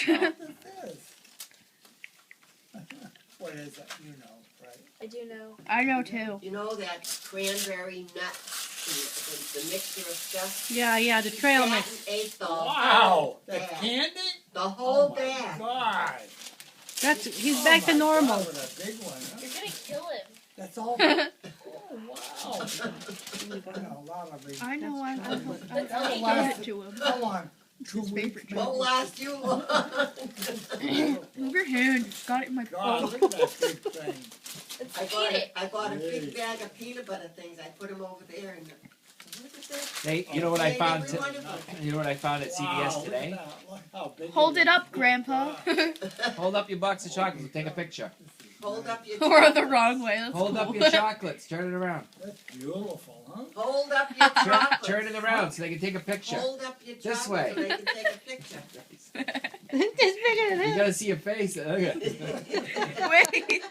this is. What is it? You know, right? I do know. I know too. You know that cranberry nut, the mixture of stuff? Yeah, the trail Sat mix. and ate the Wow! That's bag. candy? The whole Oh bag. my God! He's back to normal. God, what a big one, huh? You're gonna kill him. That's all. Oh wow! I know a lot of these. I know. I That'll gave last. it to him. How long? 2 His weeks? favorite Won't last you long. Move your hand. Got it in my God, paw. look at that big thing. Let's I eat bought it. I bought a Hey. big bag of peanut butter things. I put them over there and look at this. Hey, you know what I Ate found? every one of them. You know what I found at Wow, CVS look today? at that. Look how big Hold is. it up, Grandpa. Hold up your box of chocolates and take a picture. Hold up your Or the chocolates. wrong way. That's Hold cool. up your chocolates. Turn it around. That's beautiful, huh? Hold up your chocolates. Turn it around so they can take a picture. Hold up your This chocolates way. so they can take a picture. It's bigger than You this. gotta see your face. Look at it. Wait.